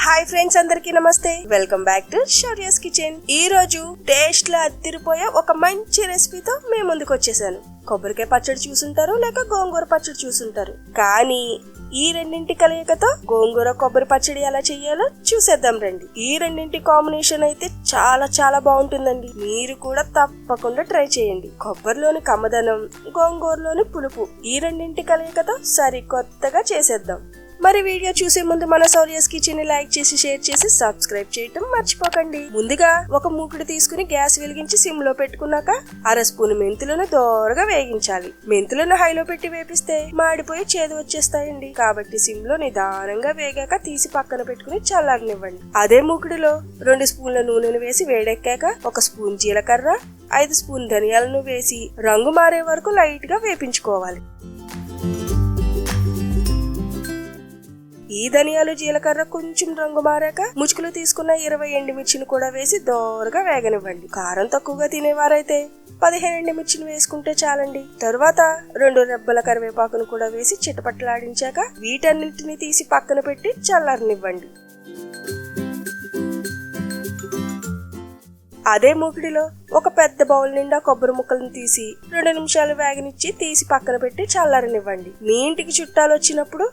Hi friends, అందరికీ నమస్తే. Welcome back to Shaurya's kitchen. ఈ రోజు టేస్ట్ లో అదిరిపోయే ఒక మంచి రెసిపీతో మేము ముందుకు వచ్చేసాను. కొబ్బరికాయ పచ్చడి చూసుంటారు, లేక గోంగూర పచ్చడి చూసుంటారు. కానీ ఈ రెండింటి కలయికతో గోంగూర కొబ్బరి పచ్చడి ఎలా చెయ్యాలో చూసేద్దాం రండి. ఈ రెండింటి కాంబినేషన్ అయితే చాలా చాలా బాగుంటుందండి. మీరు కూడా తప్పకుండా ట్రై చేయండి. కొబ్బరిలోని కమ్మదనం, గోంగూరలోని పులుపు, ఈ రెండింటి కలయికతో సరికొత్తగా చేసేద్దాం. మరి వీడియో చూసే ముందు మన శౌర్యస్ కిచెన్ ని లైక్ చేసి, షేర్ చేసి, సబ్స్క్రైబ్ చేయటం మర్చిపోకండి. ముందుగా ఒక మూకుడు తీసుకుని గ్యాస్ వెలిగించి సిమ్ లో పెట్టుకున్నాక అర స్పూన్ మెంతులను దోరగా వేగించాలి. మెంతులను హైలో పెట్టి వేపిస్తే మాడిపోయి చేదు వచ్చేస్తాయండి. కాబట్టి సిమ్ లో నిదానంగా వేగాక తీసి పక్కన పెట్టుకుని చల్లారనివ్వండి. అదే మూకుడులో 2 స్పూన్ల నూనెను వేసి వేడెక్కాక 1 స్పూన్ జీలకర్ర, 5 స్పూన్ ధనియాలను వేసి రంగు మారే వరకు లైట్ గా వేపించుకోవాలి. ఈ ధనియాలు, జీలకర్ర కొంచెం రంగు మారాక ముచ్చుకులు తీసుకున్న 20 ఎండుమిర్చిని కూడా వేసి దోరగా వేగనివ్వండి. కారం తక్కువగా తినేవారైతే 15 ఎండుమిర్చిని వేసుకుంటే చాలండి. తరువాత 2 రెబ్బల కరివేపాకును కూడా వేసి చిటపట్లాడించాక వీటన్నింటినీ తీసి పక్కన పెట్టి చల్లారనివ్వండి. అదే మూకిడిలో ఒక పెద్ద బౌల్ నిండా కొబ్బరి ముక్కలను తీసి 2 నిమిషాలు వేగనిచ్చి తీసి పక్కన పెట్టి చల్లారనివ్వండి. మీ ఇంటికి చుట్టాలు వచ్చినప్పుడు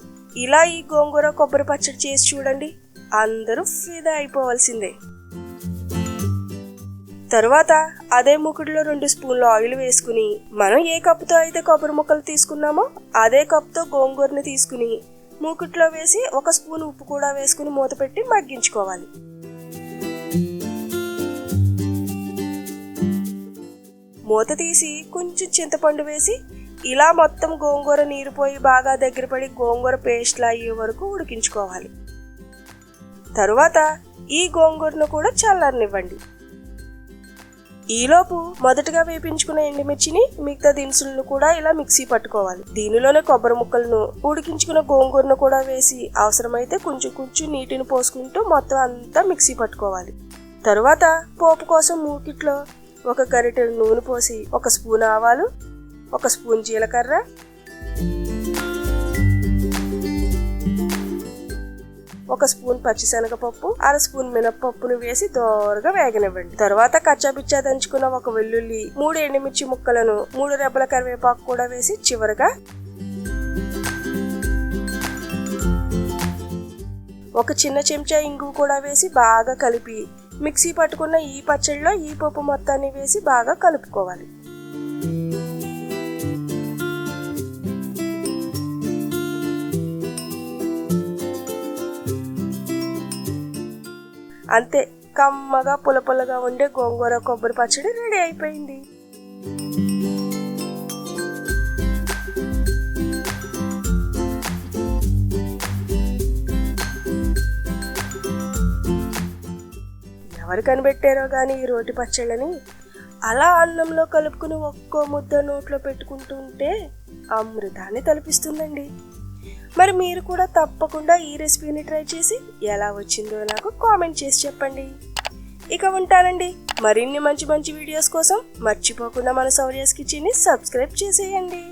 ఇలా ఈ గోంగూర కొబ్బరి పచ్చడి చేసి చూడండి, అందరూ ఫిదా అయిపోవాల్సిందే. తరువాత అదే మూకుడిలో 2 స్పూన్ల ఆయిల్ వేసుకుని మనం ఏ కప్పుతో అయితే కొబ్బరి ముక్కలు తీసుకున్నామో అదే కప్పుతో గోంగూరని తీసుకుని మూకుట్లో వేసి 1 స్పూన్ ఉప్పు కూడా వేసుకుని మూత పెట్టి మగ్గించుకోవాలి. మూత తీసి కొంచెం చింతపండు వేసి ఇలా మొత్తం గోంగూర నీరు పోయి బాగా దగ్గర పడి గోంగూర పేస్ట్లా అయ్యే వరకు ఉడికించుకోవాలి. తరువాత ఈ గోంగూరను కూడా చల్లారనివ్వండి. ఈలోపు మొదటగా వేపించుకున్న ఎండుమిర్చిని, మిగతా దినుసులను కూడా ఇలా మిక్సీ పట్టుకోవాలి. దీనిలోనే కొబ్బరి ముక్కలను, ఉడికించుకున్న గోంగూరను కూడా వేసి అవసరమైతే కొంచెం కొంచెం నీటిని పోసుకుంటూ మొత్తం అంతా మిక్సీ పట్టుకోవాలి. తరువాత పోపు కోసం మూకిట్లో 1 గరిటెడు నూనె పోసి 1 స్పూన్ ఆవాలు, 1 స్పూన్ జీలకర్ర, 1 స్పూన్ పచ్చిశనగపప్పు, 1/2 స్పూన్ మినప్పప్పును వేసి దోరగా వేగనివ్వండి. తర్వాత కచ్చాపిచ్చా దంచుకున్న 1 వెల్లుల్లి, 3 ఎండుమిర్చి ముక్కలను, 3 రెబ్బల కరివేపాకు కూడా వేసి చివరగా 1 చిన్న చెంచా ఇంగువ కూడా వేసి బాగా కలిపి మిక్సీ పట్టుకున్న ఈ పచ్చడిలో ఈ పప్పు మొత్తాన్ని వేసి బాగా కలుపుకోవాలి. అంతే, కమ్మగా పులపులగా ఉండే గోంగూర కొబ్బరి పచ్చడి రెడీ అయిపోయింది. ఎవరు కనిపెట్టారో గాని ఈ రోటి పచ్చళ్ళని అలా అన్నంలో కలుపుకుని ఒక్కో ముద్ద నోట్లో పెట్టుకుంటుంటే అమృతాన్ని తలపిస్తుందండి. మరి మీరు కూడా తప్పకుండా ఈ రెసిపీని ట్రై చేసి ఎలా వచ్చిందో నాకు కామెంట్ చేసి చెప్పండి. ఇక ఉంటానండి. మరిన్ని మంచి మంచి వీడియోస్ కోసం మర్చిపోకుండా మన శౌర్యస్ కిచెన్ ని సబ్స్క్రైబ్ చేసేయండి.